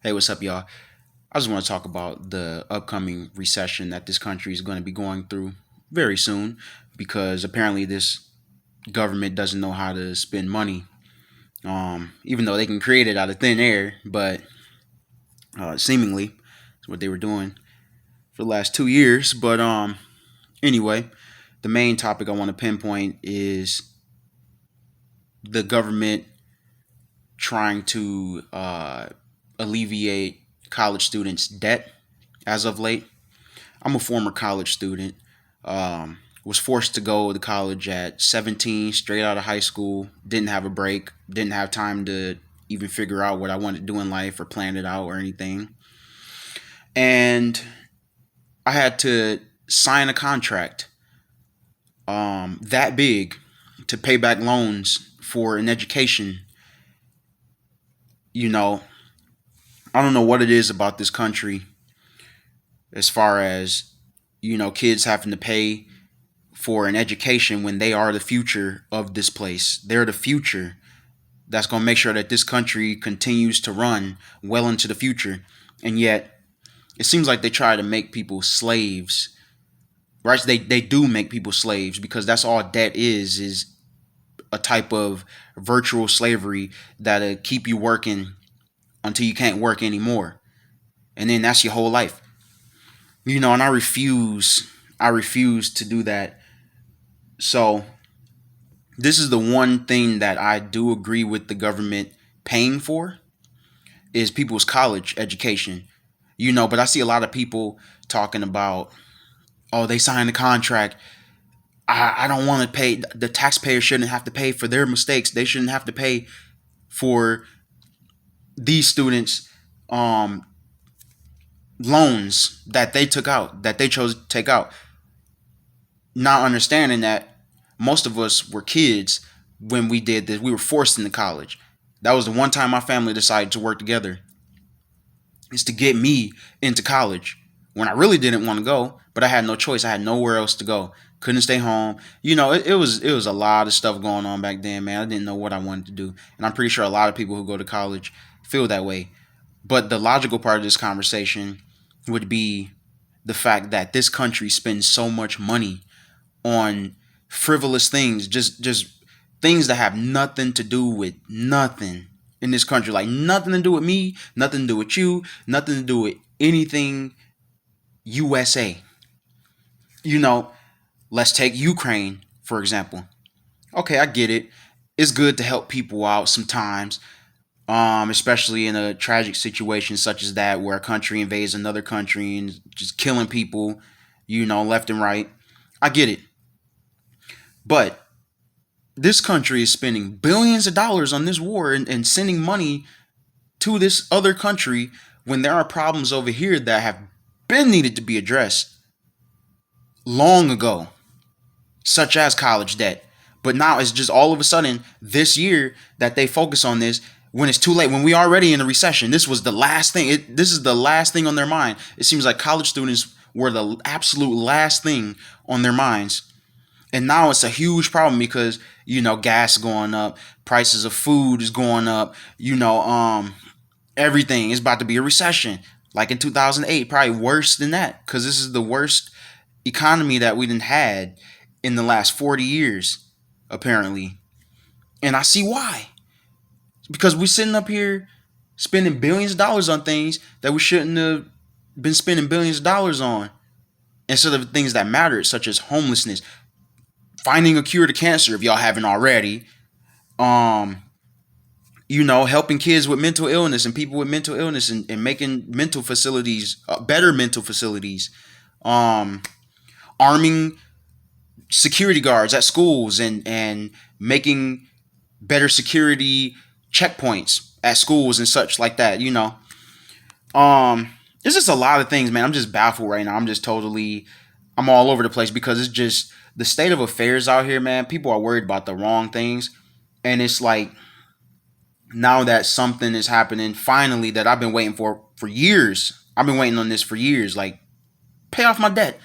Hey, what's up, y'all? I just want to talk about the upcoming recession that this country is going to be going through very soon because apparently this government doesn't know how to spend money. Even though they can create it out of thin air, but seemingly it's what they were doing for the last 2 years. But anyway, the main topic I want to pinpoint is the government trying to alleviate college students' debt as of late. I'm a former college student. Was forced to go to college at 17, straight out of high school. Didn't have a break. Didn't have time to even figure out what I wanted to do in life or plan it out or anything. And I had to sign a contract that big to pay back loans for an education. You know, I don't know what it is about this country as far as, kids having to pay for an education when they are the future of this place. They're the future that's going to make sure that this country continues to run well into the future. And yet, it seems like they try to make people slaves, right? They do make people slaves because that's all debt is a type of virtual slavery that'll keep you working until you can't work anymore. And then that's your whole life. And I refuse to do that. So this is the one thing that I do agree with the government paying for is people's college education. But I see a lot of people talking about, oh, they signed a contract. I don't want to pay. The taxpayer shouldn't have to pay for their mistakes. They shouldn't have to pay for these students' loans that they took out, that they chose to take out. Not understanding that most of us were kids when we did this. We were forced into college. That was the one time my family decided to work together, is to get me into college when I really didn't want to go, but I had no choice. I had nowhere else to go. Couldn't stay home. It was a lot of stuff going on back then, man. I didn't know what I wanted to do. And I'm pretty sure a lot of people who go to college feel that way. But the logical part of this conversation would be the fact that this country spends so much money on frivolous things, just things that have nothing to do with nothing in this country. Like nothing to do with me, nothing to do with you, nothing to do with anything USA. You know, let's take Ukraine, for example. Okay, I get it. It's good to help people out sometimes, especially in a tragic situation such as that where a country invades another country and just killing people, left and right. I get it. But this country is spending billions of dollars on this war and sending money to this other country when there are problems over here that have been needed to be addressed long ago, such as college debt. But now it's just all of a sudden this year that they focus on this when it's too late, when we already in a recession. This was the last thing. This is the last thing on their mind. It seems like college students were the absolute last thing on their minds. And now it's a huge problem because, gas going up, prices of food is going up, everything is about to be a recession. Like in 2008, probably worse than that, because this is the worst economy that we done had in the last 40 years, apparently. And I see why. Because we're sitting up here spending billions of dollars on things that we shouldn't have been spending billions of dollars on, instead of things that matter, such as homelessness, finding a cure to cancer if y'all haven't already, helping kids with mental illness and people with mental illness, and making mental facilities, better mental facilities, arming security guards at schools, and making better security checkpoints at schools and such like that. It's just a lot of things, man. I'm just baffled right now. I'm all over the place because it's just the state of affairs out here, man. People are worried about the wrong things. And it's like, now that something is happening finally that I've been waiting for years. I've been waiting on this for years. Like, pay off my debt.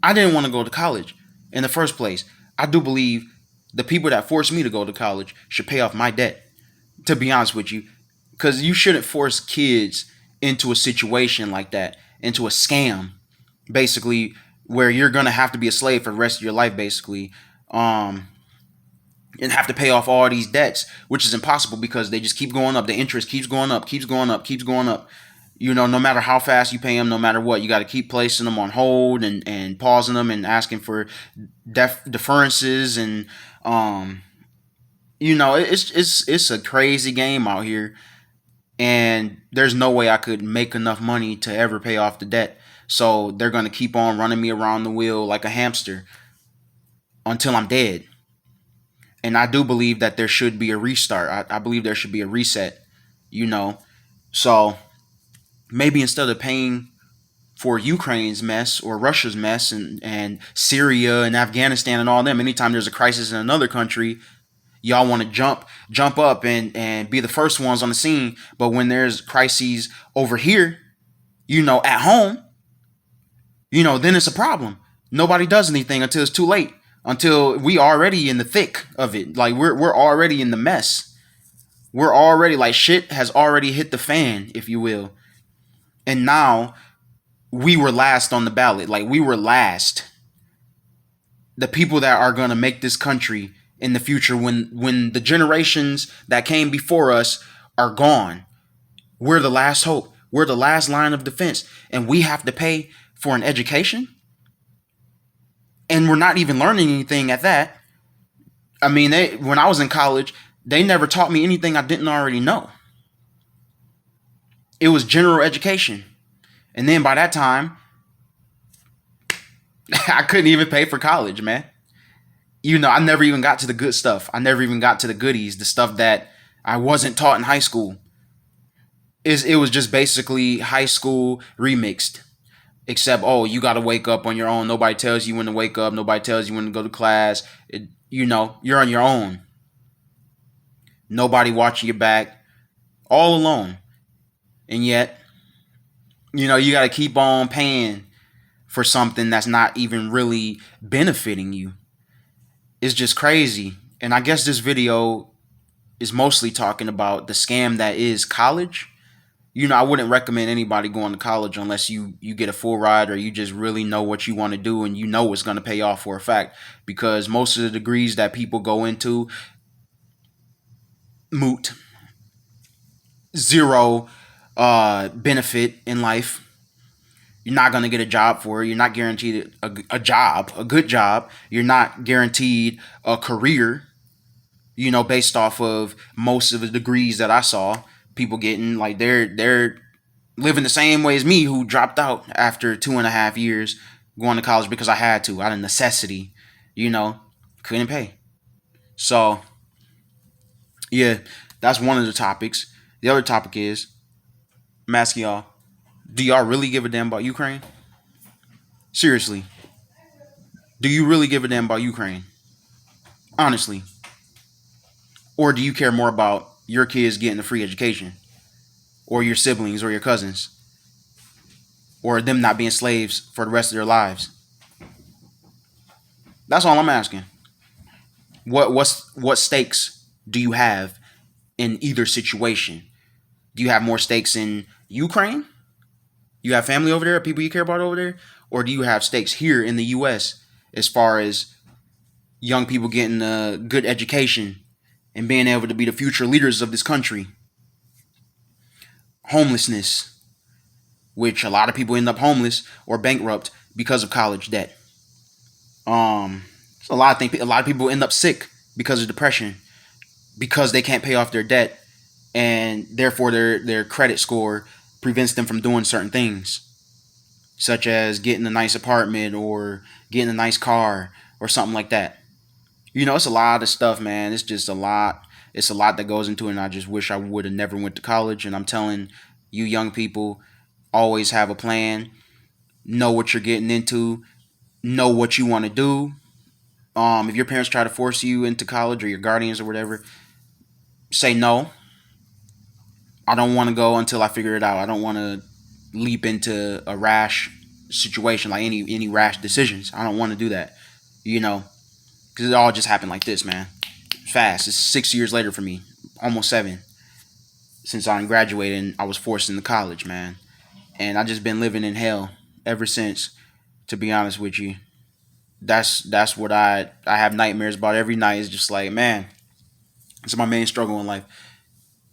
I didn't want to go to college in the first place. I do believe the people that forced me to go to college should pay off my debt, to be honest with you. Because you shouldn't force kids into a situation like that, into a scam, basically, where you're gonna have to be a slave for the rest of your life, basically, um, and have to pay off all these debts, which is impossible because they just keep going up. The interest keeps going up, keeps going up, keeps going up. You know, no matter how fast you pay them, no matter what, you got to keep placing them on hold and pausing them and asking for deferences and um, you know, it's a crazy game out here, and there's no way I could make enough money to ever pay off the debt. So they're gonna keep on running me around the wheel like a hamster until I'm dead. And I do believe that there should be a restart. I believe there should be a reset. You know, so maybe instead of paying for Ukraine's mess or Russia's mess and Syria and Afghanistan and all them, anytime there's a crisis in another country, y'all want to jump up and be the first ones on the scene. But when there's crises over here, you know, at home, you know, then it's a problem. Nobody does anything until it's too late. Until we already in the thick of it. Like we're already in the mess. We're already like shit has already hit the fan, if you will. And now we were last on the ballot. Like we were last. The people that are gonna make this country in the future, when the generations that came before us are gone, we're the last hope. We're the last line of defense, and we have to pay for an education, and we're not even learning anything at that. I mean, when I was in college, they never taught me anything I didn't already know. It was general education, and then by that time, I couldn't even pay for college, man. You know, I never even got to the good stuff. I never even got to the goodies, the stuff that I wasn't taught in high school. It was just basically high school remixed. Except, oh, you got to wake up on your own. Nobody tells you when to wake up. Nobody tells you when to go to class. You know, you're on your own. Nobody watching your back. All alone. And yet, you know, you got to keep on paying for something that's not even really benefiting you. It's just crazy. And I guess this video is mostly talking about the scam that is college. You know, I wouldn't recommend anybody going to college unless you get a full ride or you just really know what you want to do and you know it's going to pay off for a fact. Because most of the degrees that people go into, moot, zero benefit in life. You're not going to get a job for it. You're not guaranteed a job, a good job. You're not guaranteed a career, you know, based off of most of the degrees that I saw people getting. Like they're living the same way as me, who dropped out after 2.5 years going to college because I had to, out of necessity, you know, couldn't pay. So yeah, that's one of the topics. The other topic is, I'm asking y'all, do y'all really give a damn about Ukraine? Seriously, do you really give a damn about Ukraine? Honestly. Or do you care more about your kids getting a free education? Or your siblings or your cousins? Or them not being slaves for the rest of their lives? That's all I'm asking. What stakes do you have in either situation? Do you have more stakes in Ukraine? You have family over there, people you care about over there? Or do you have stakes here in the US as far as young people getting a good education and being able to be the future leaders of this country? Homelessness, which a lot of people end up homeless or bankrupt because of college debt. A lot of things. A lot of people end up sick because of depression, because they can't pay off their debt, and therefore their credit score prevents them from doing certain things, such as getting a nice apartment or getting a nice car or something like that. You know, it's a lot of stuff, man. It's just a lot. It's a lot that goes into it, and I just wish I would have never went to college. And I'm telling you, young people, always have a plan. Know what you're getting into. Know what you want to do. If your parents try to force you into college or your guardians or whatever, say no. I don't want to go until I figure it out. I don't want to leap into a rash situation, like any rash decisions. I don't want to do that, you know, because it all just happened like this, man. Fast. It's 6 years later for me, almost 7. since I graduated and I was forced into college, man. And I just been living in hell ever since. To be honest with you, that's what I have nightmares about every night. Is just like, man, it's my main struggle in life.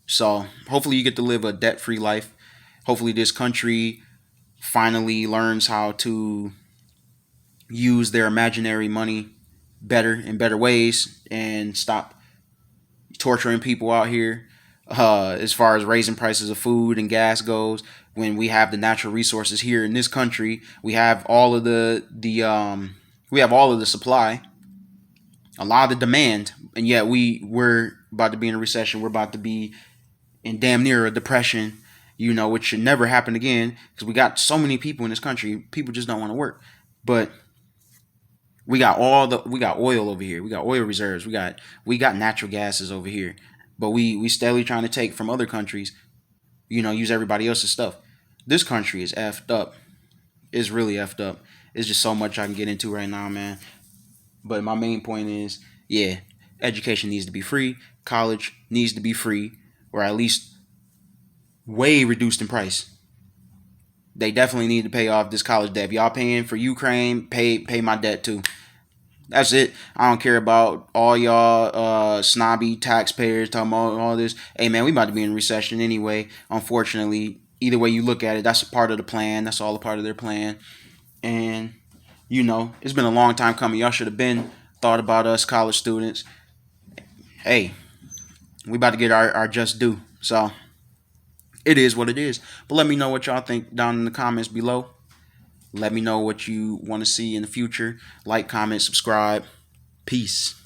So hopefully you get to live a debt free life. Hopefully this country finally learns how to use their imaginary money better in better ways and stop torturing people out here. As far as raising prices of food and gas goes, when we have the natural resources here in this country, we have all of the we have all of the supply, a lot of the demand, and yet we're about to be in a recession. We're about to be in damn near a depression, which should never happen again because we got so many people in this country. People just don't want to work, but we got oil over here. We got oil reserves. We got natural gases over here, but we steadily trying to take from other countries. Use everybody else's stuff. This country is effed up. It's really effed up. It's just so much I can get into right now, man. But my main point is, yeah, education needs to be free. College needs to be free, or at least way reduced in price. They definitely need to pay off this college debt. If y'all paying for Ukraine, pay my debt too. That's it. I don't care about all y'all snobby taxpayers talking about all this. Hey man, we about to be in recession anyway. Unfortunately, either way you look at it, that's a part of the plan. That's all a part of their plan. And it's been a long time coming. Y'all should have been thought about us college students. Hey, we about to get our just due. So it is what it is. But let me know what y'all think down in the comments below. Let me know what you want to see in the future. Like, comment, subscribe. Peace.